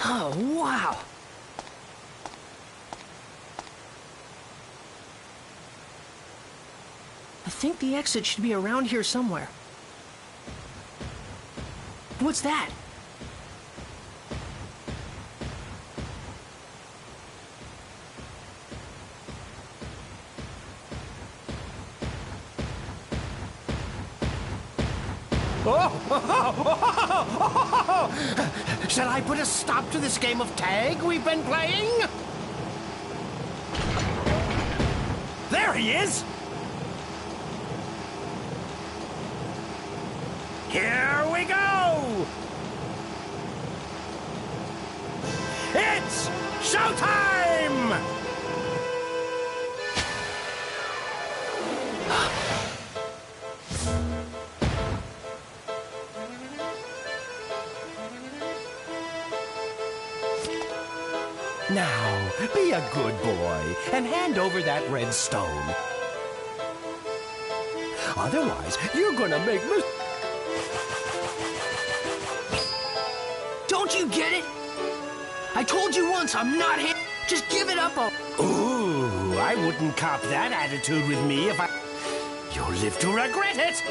Oh, wow! I think the exit should be around here somewhere. What's that? Shall I put a stop to this game of tag we've been playing? There he is! Here we go! It's showtime! Now, be a good boy and hand over that red stone. Otherwise, you're gonna make mis- Don't you get it? I told you once I'm not here. Just give it up. Ooh, I wouldn't cop that attitude with me if I... You'll live to regret it.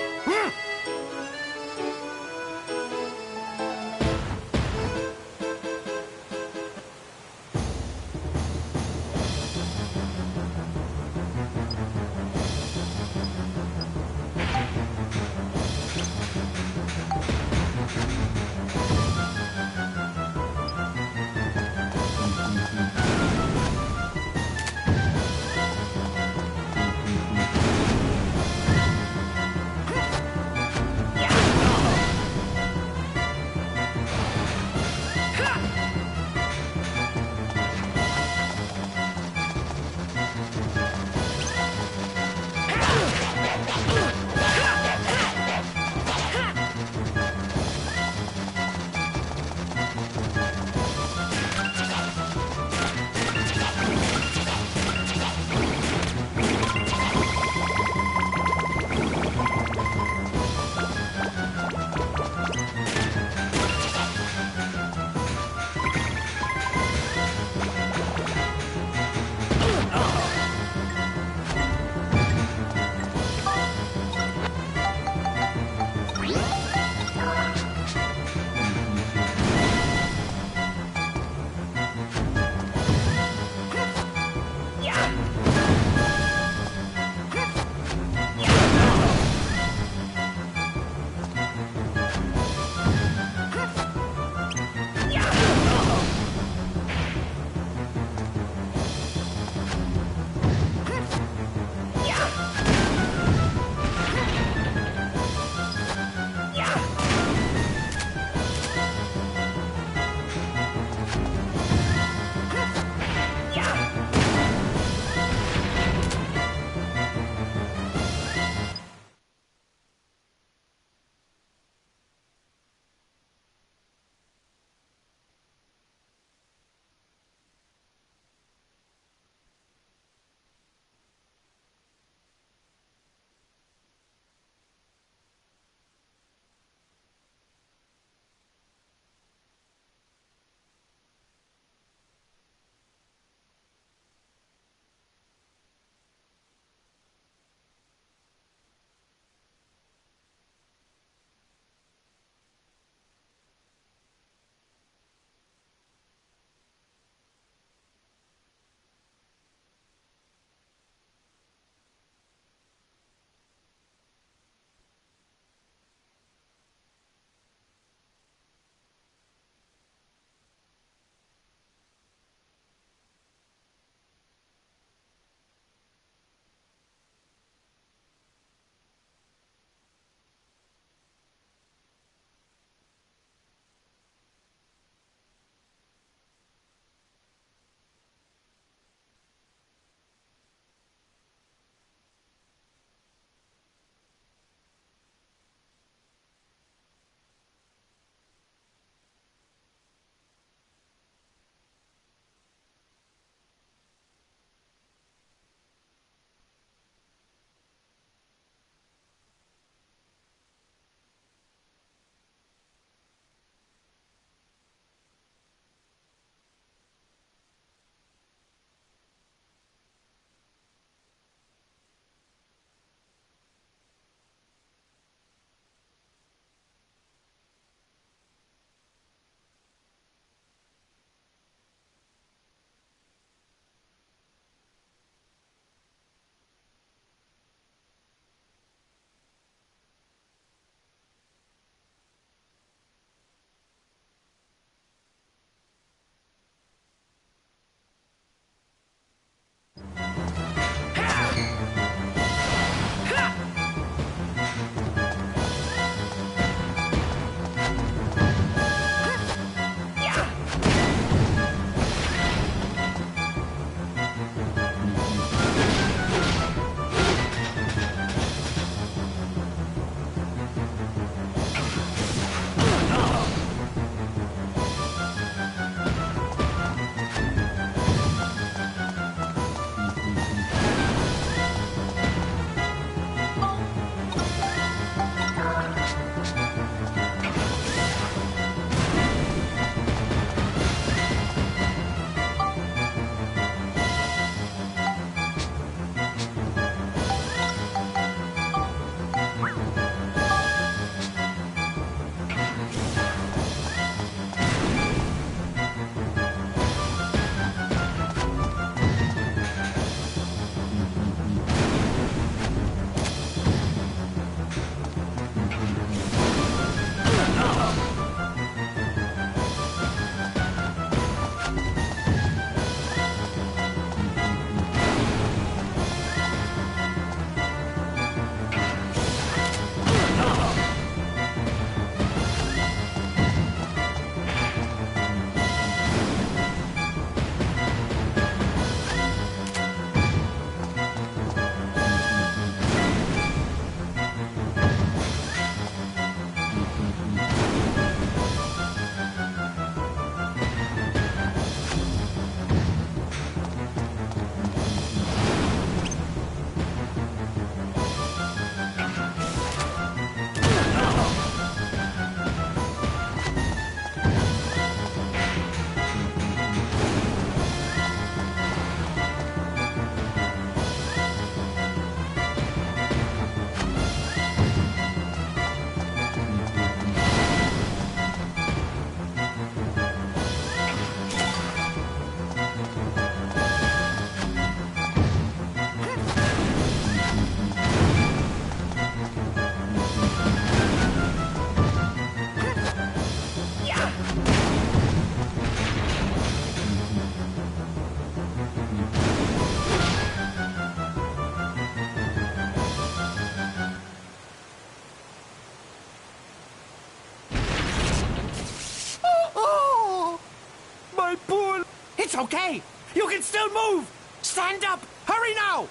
It's okay. You can still move. Stand up. Hurry now.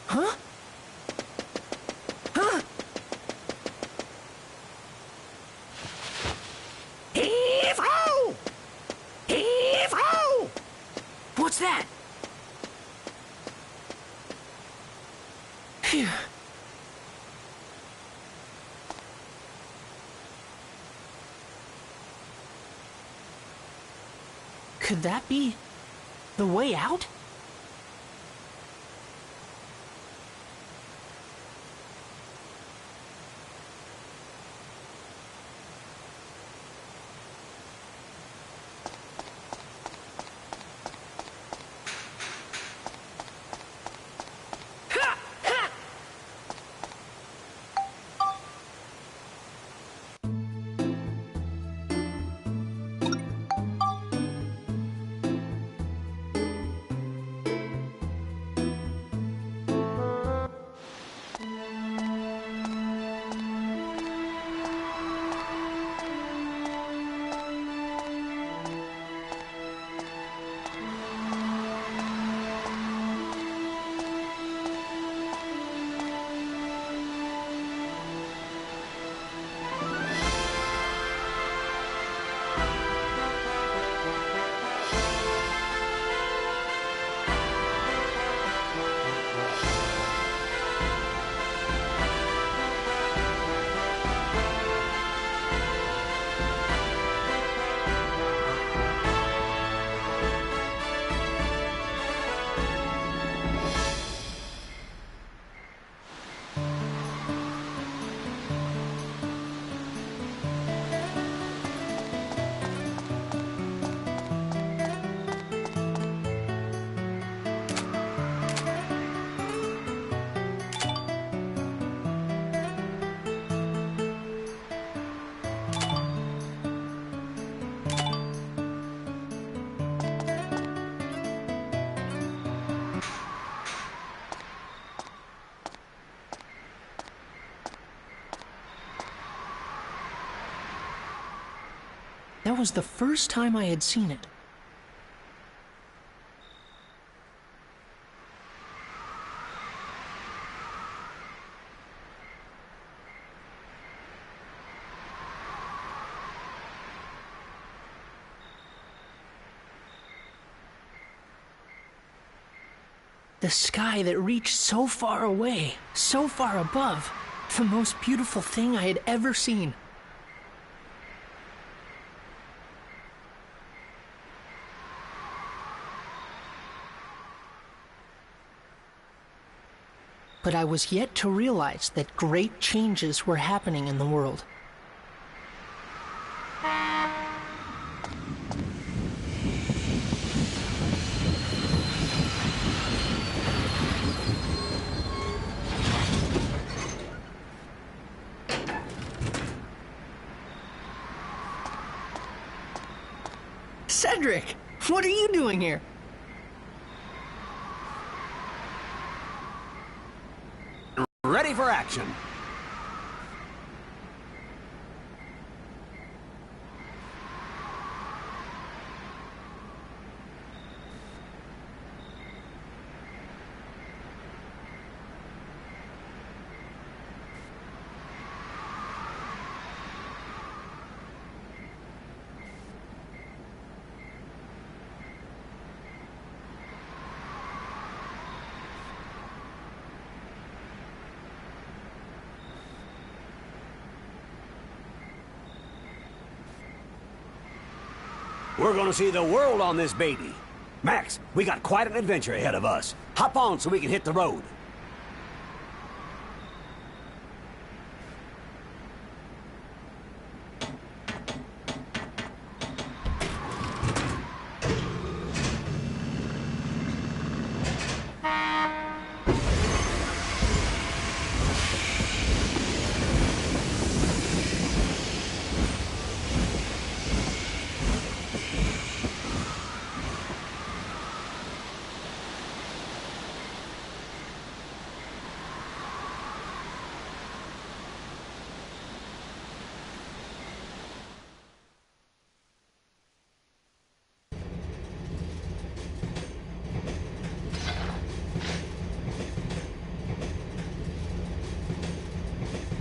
Huh? Huh? Heave-ho! Heave-ho! What's that? Phew. Could that be the way out? That was the first time I had seen it. The sky that reached so far away, so far above, the most beautiful thing I had ever seen. But I was yet to realize that great changes were happening in the world. Cedric, what are you doing here? Ready for action. We're gonna see the world on this baby. Max, we got quite an adventure ahead of us. Hop on so we can hit the road.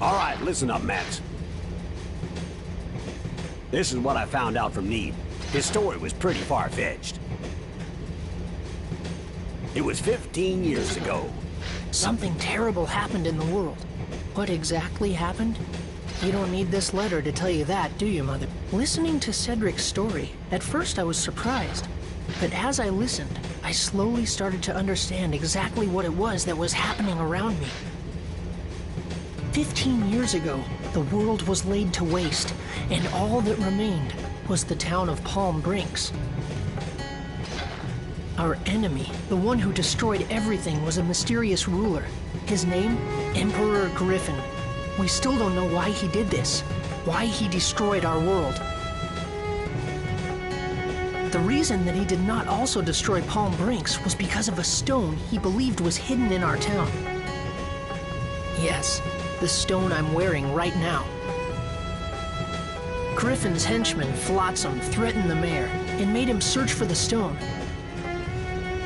All right, listen up, Max. This is what I found out from Need. His story was pretty far-fetched. It was 15 years ago. Something terrible happened in the world. What exactly happened? You don't need this letter to tell you that, do you, Mother? Listening to Cedric's story, at first I was surprised. But as I listened, I slowly started to understand exactly what it was that was happening around me. 15 years ago, the world was laid to waste, and all that remained was the town of Palm Brinks. Our enemy, the one who destroyed everything, was a mysterious ruler. His name, Emperor Griffin. We still don't know why he did this, why he destroyed our world. The reason that he did not also destroy Palm Brinks was because of a stone he believed was hidden in our town. Yes, the stone I'm wearing right now. Griffin's henchman, Flotsam, threatened the mayor and made him search for the stone.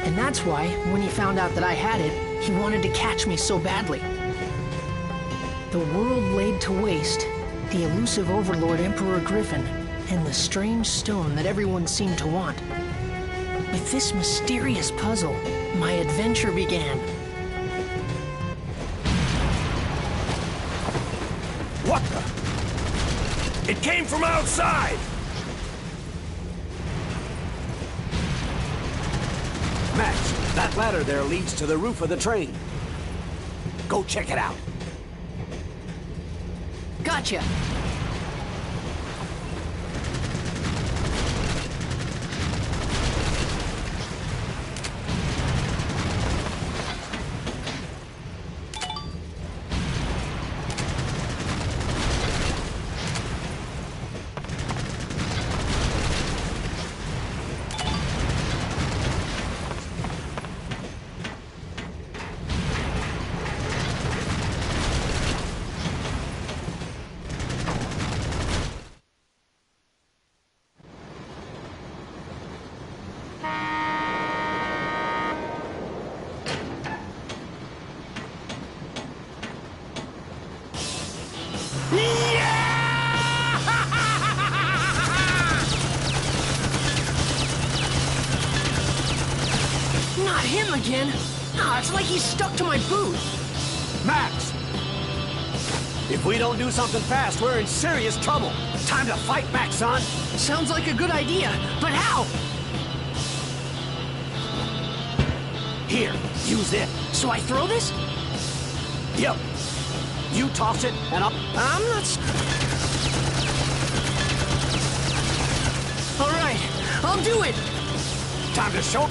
And that's why, when he found out that I had it, he wanted to catch me so badly. The world laid to waste, the elusive overlord Emperor Griffin, and the strange stone that everyone seemed to want. With this mysterious puzzle, my adventure began. What the? It came from outside! Max, that ladder there leads to the roof of the train. Go check it out. Gotcha! Not him again! Ah, it's like he's stuck to my boot! Max! If we don't do something fast, we're in serious trouble. Time to fight back, son! Sounds like a good idea, but how? Here, use it. So I throw this? Yep. You toss it, and I'm not... All right, I'll do it! time to show...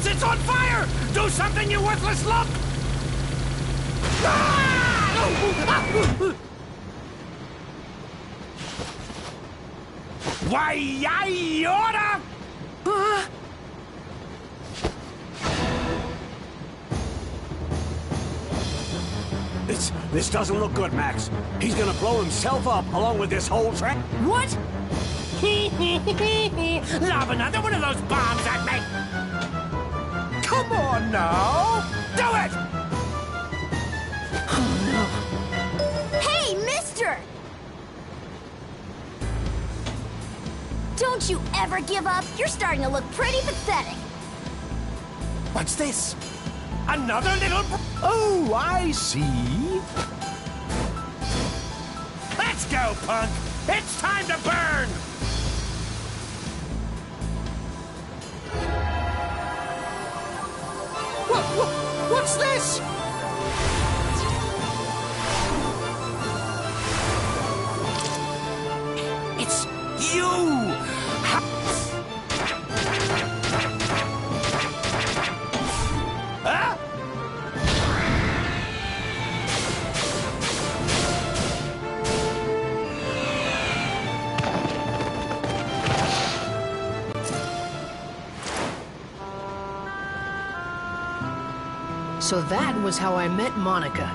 It's on fire! Do something, you worthless lump! Why, I oughta... This doesn't look good, Max. He's gonna blow himself up along with this whole train. What? Lob another one of those bombs at me! Come on now! Do it! Oh no. Hey, mister! Don't you ever give up? You're starting to look pretty pathetic. What's this? Another little... Oh, I see. Let's go, punk! It's time to burn! What's this? It's you! Huh? So that was how I met Monica.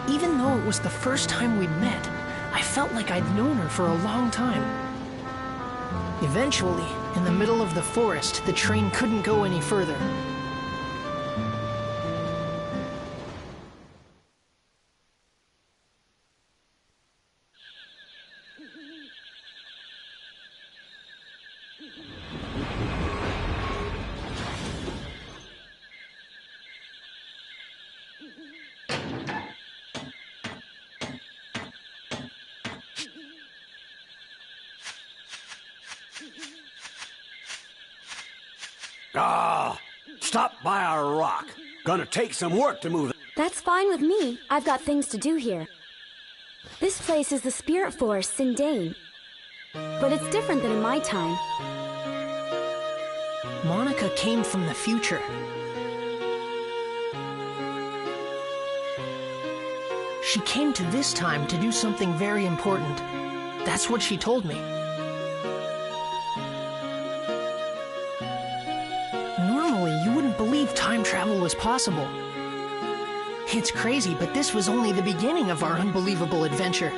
Even though it was the first time we'd met, I felt like I'd known her for a long time. Eventually, in the middle of the forest, the train couldn't go any further. Stop by our rock. Gonna take some work to move. That's fine with me. I've got things to do here. This place is the spirit forest in Dane. But it's different than in my time. Monica came from the future. She came to this time to do something very important. That's what she told me. Normally, you wouldn't believe time travel was possible. It's crazy, but this was only the beginning of our unbelievable adventure.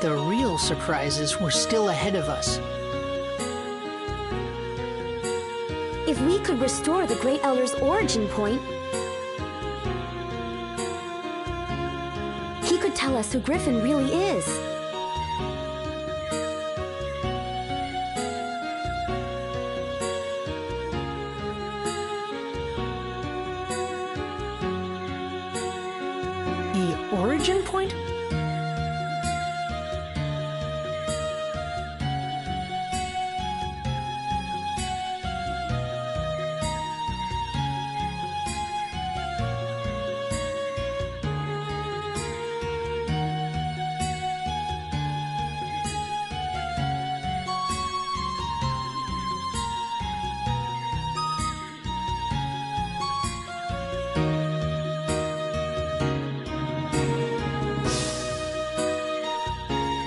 The real surprises were still ahead of us. If we could restore the Great Elder's origin point, he could tell us who Griffin really is. The origin point?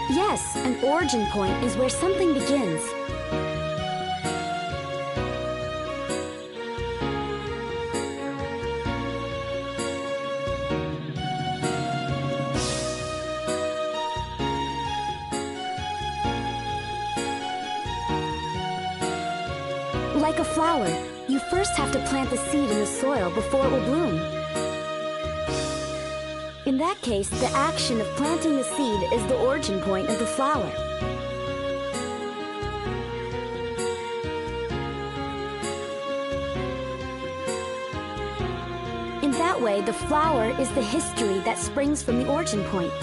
Yes, an origin point is where something begins. Like a flower, you first have to plant the seed in the soil before it will bloom. In that case, the action of planting the seed is the origin point of the flower. In that way, the flower is the history that springs from the origin point.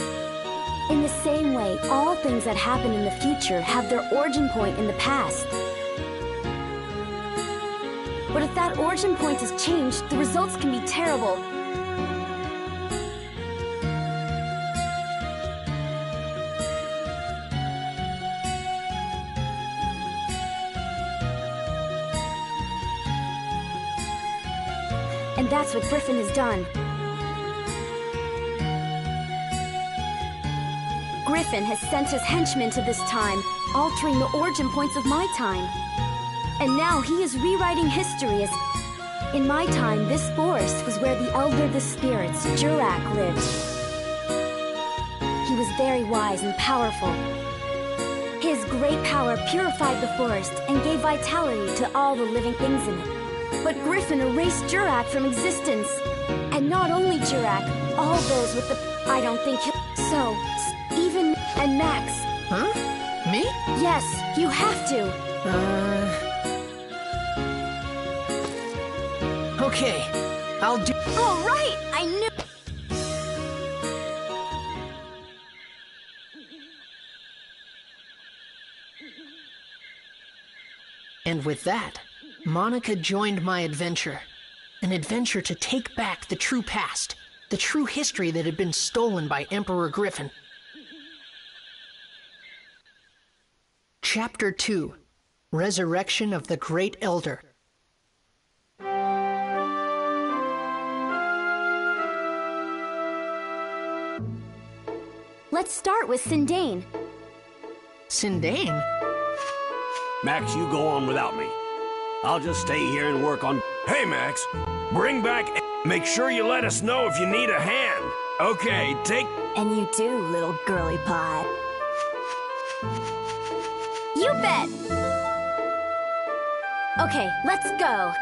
In the same way, all things that happen in the future have their origin point in the past. But if that origin point is changed, the results can be terrible. And that's what Griffin has done. Griffin has sent his henchmen to this time, altering the origin points of my time. And now he is rewriting history as... In my time, this forest was where the Elder of the Spirits, Jurak, lived. He was very wise and powerful. His great power purified the forest and gave vitality to all the living things in it. But Griffin erased Jurak from existence. And not only Jurak, all those with the... I don't think he'll... So, even... and Max. Huh? Me? Yes, you have to. Okay. I'll do... All right, I knew... And with that, Monica joined my adventure. An adventure to take back the true past, the true history that had been stolen by Emperor Griffin. Chapter 2: Resurrection of the Great Elder. Let's start with Sindane. Sindane? Max, you go on without me. I'll just stay here and work on... Hey, Max, bring back... Make sure you let us know if you need a hand. Okay, take... And you do, little girly pie. You bet! Okay, let's go.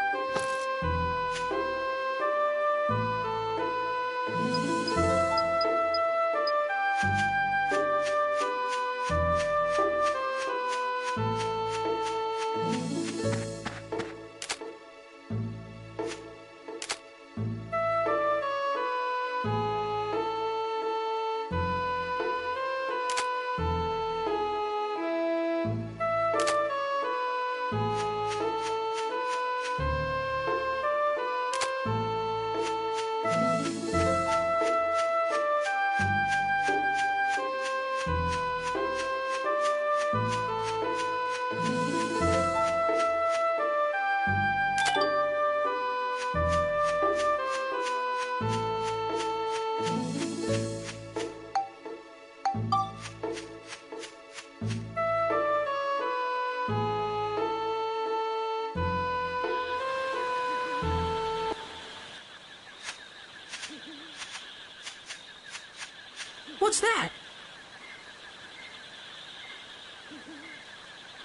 What's that?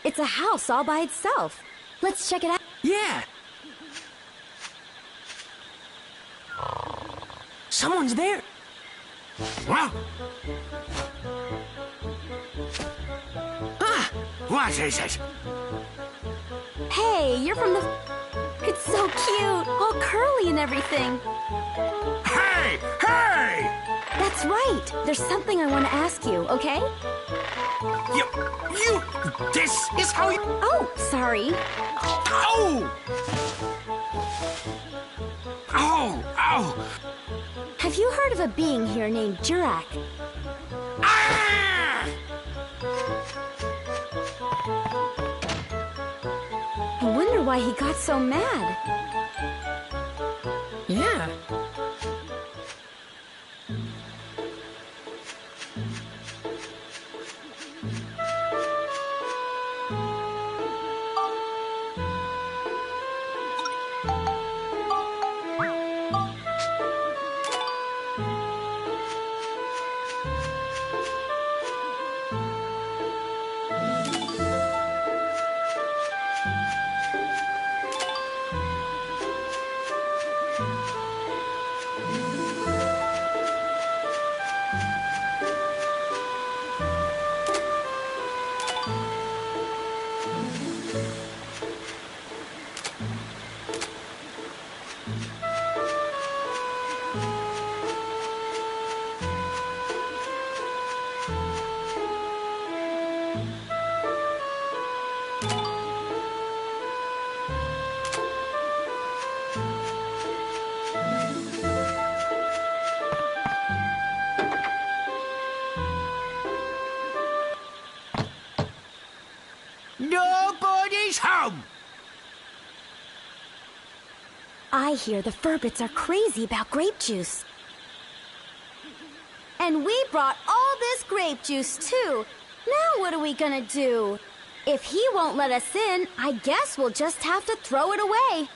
It's a house all by itself. Let's check it out. Yeah! Someone's there! What? Ah! What is it? Hey, you're from the... It's so cute, all curly and everything. Hey! Hey! That's right. There's something I want to ask you, okay? This is how you... Oh, sorry. Oh! Ow! Have you heard of a being here named Jurak? Ah! I wonder why he got so mad. Yeah. Nobody's home! I hear the Furbits are crazy about grape juice. And we brought all this grape juice, too. Now what are we gonna do? If he won't let us in, I guess we'll just have to throw it away.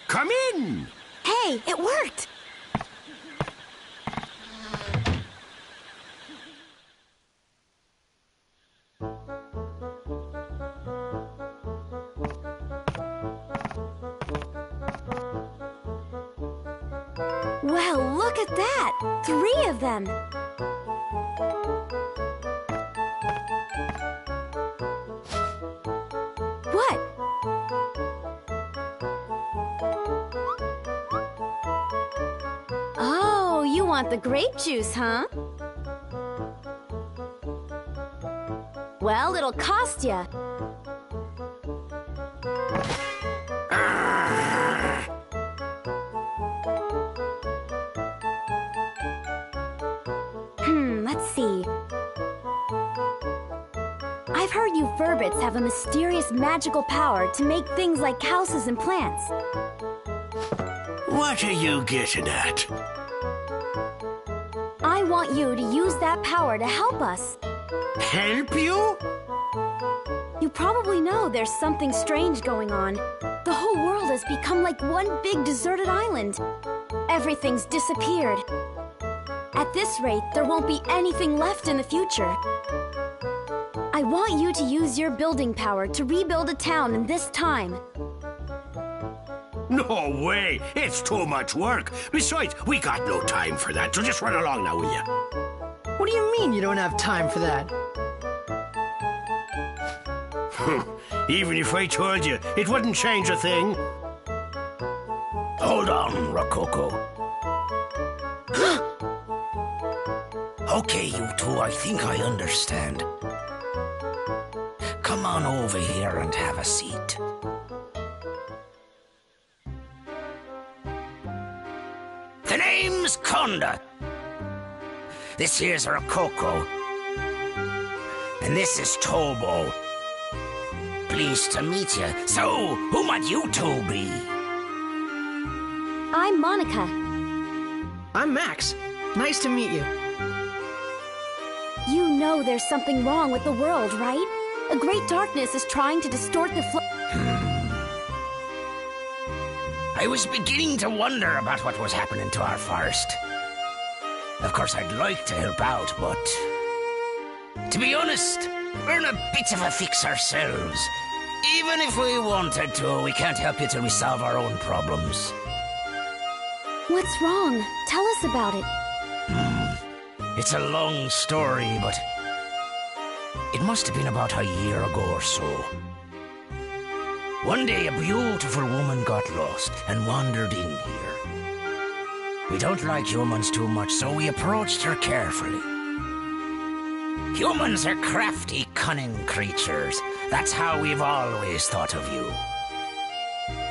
Come in! Hey, it worked! Well, look at that! 3 of them! What? Oh, you want want the grape juice, huh? Well, it'll cost ya. Let's see. I've heard you Verbits have a mysterious magical power to make things like houses and plants. What are you getting at? I want you to use that power to help us. Help you? You probably know there's something strange going on. The whole world has become like one big deserted island. Everything's disappeared. At this rate, there won't be anything left in the future. I want you to use your building power to rebuild a town in this time. No way! It's too much work. Besides, we got no time for that, so just run along now, will you? What do you mean you don't have time for that? Even if I told you, it wouldn't change a thing. Hold on, Rococo. Okay, you two, I think I understand. Come on over here and have a seat. The name's Conda. This here's Rococo. And this is Tobo. Pleased to meet you. So, who might you two be? I'm Monica. I'm Max. Nice to meet you. You know there's something wrong with the world, right? A great darkness is trying to distort the flow. I was beginning to wonder about what was happening to our forest. Of course, I'd like to help out, but... to be honest, we're in a bit of a fix ourselves. Even if we wanted to, we can't help you till we solve our own problems. What's wrong? Tell us about it. It's a long story, but... it must have been about a year ago or so. One day, a beautiful woman got lost and wandered in here. We don't like humans too much, so we approached her carefully. Humans are crafty, cunning creatures. That's how we've always thought of you.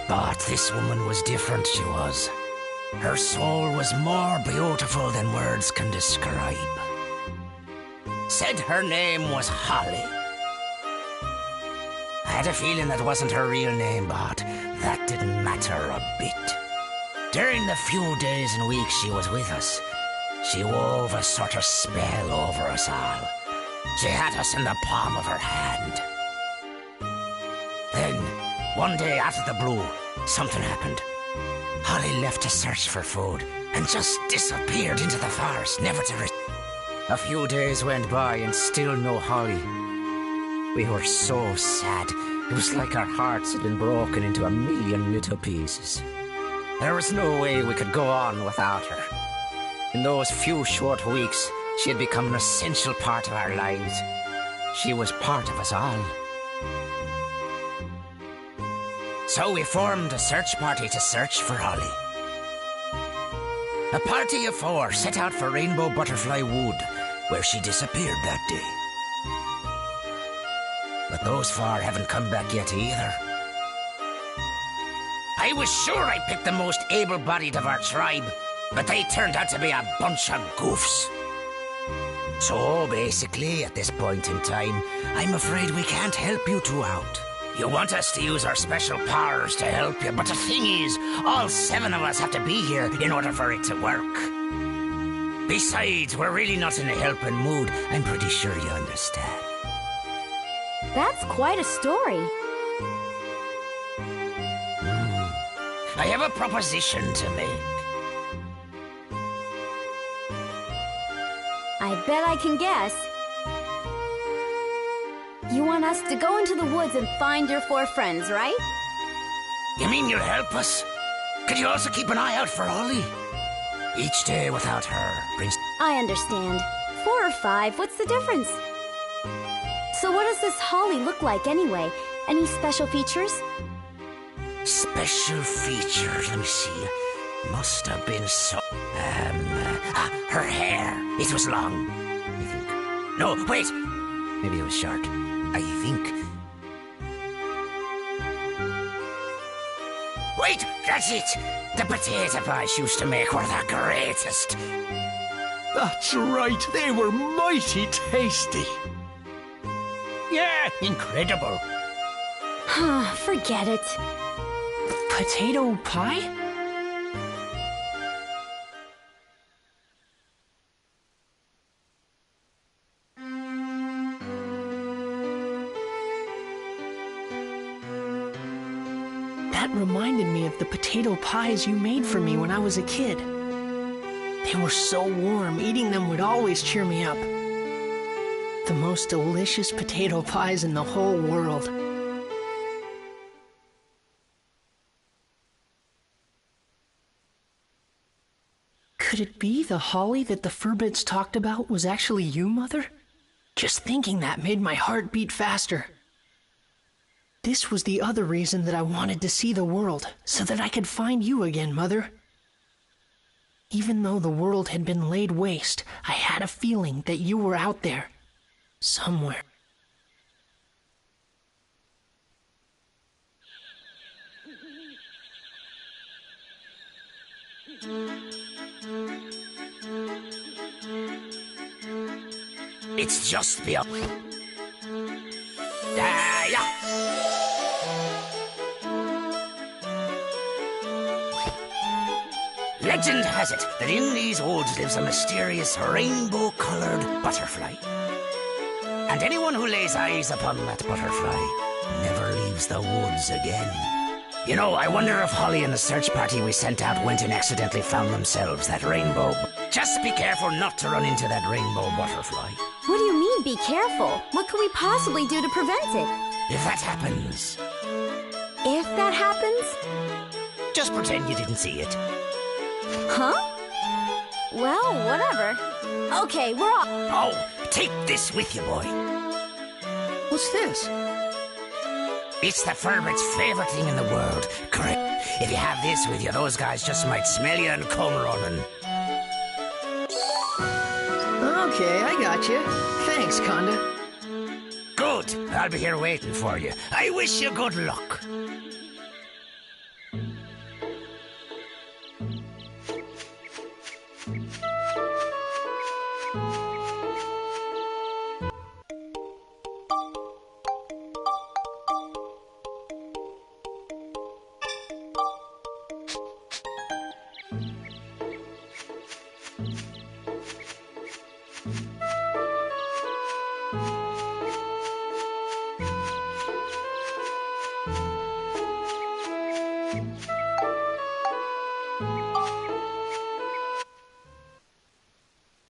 But this woman was different, she was. Her soul was more beautiful than words can describe. Said her name was Holly. I had a feeling that wasn't her real name, but that didn't matter a bit. During the few days and weeks she was with us, she wove a sort of spell over us all. She had us in the palm of her hand. Then, one day out of the blue, something happened. Holly left to search for food and just disappeared into the forest, never to return. A few days went by and still no Holly. We were so sad. It was like our hearts had been broken into a million little pieces. There was no way we could go on without her. In those few short weeks, she had become an essential part of our lives. She was part of us all. So we formed a search party to search for Holly. A party of 4 set out for Rainbow Butterfly Wood, where she disappeared that day. But those 4 haven't come back yet either. I was sure I picked the most able-bodied of our tribe, but they turned out to be a bunch of goofs. So, basically, at this point in time, I'm afraid we can't help you two out. You want us to use our special powers to help you, but the thing is, all 7 of us have to be here in order for it to work. Besides, we're really not in a helping mood. I'm pretty sure you understand. That's quite a story. I have a proposition to make. I bet I can guess. You want us to go into the woods and find your 4 friends, right? You mean you'll help us? Could you also keep an eye out for Holly? Each day without her brings... I understand. 4 or 5, what's the difference? So what does this Holly look like anyway? Any special features? Special features, let me see. Must have been so... Her hair, it was long, I think. No, wait! Maybe it was short. I think. Wait, that's it! The potato pies she used to make were the greatest. That's right, they were mighty tasty. Yeah, incredible. Forget it. Potato pie? That reminded me of the potato pies you made for me when I was a kid. They were so warm, eating them would always cheer me up. The most delicious potato pies in the whole world. Could it be the Holly that the Furbits talked about was actually you, Mother? Just thinking that made my heart beat faster. This was the other reason that I wanted to see the world, so that I could find you again, Mother. Even though the world had been laid waste, I had a feeling that you were out there, somewhere. It's just beyond. Yeah. Legend has it that in these woods lives a mysterious rainbow-colored butterfly. And anyone who lays eyes upon that butterfly never leaves the woods again. You know, I wonder if Holly and the search party we sent out went and accidentally found themselves that rainbow. Just be careful not to run into that rainbow butterfly. What do you mean, be careful? What could we possibly do to prevent it? If that happens, If that happens? just pretend you didn't see it. Huh? Well, whatever. Okay, we're off. Oh, take this with you, boy. What's this? It's the Furbit's favorite thing in the world. Correct. If you have this with you, those guys just might smell you and come running. Okay, I got you. Thanks, Conda. Good. I'll be here waiting for you. I wish you good luck.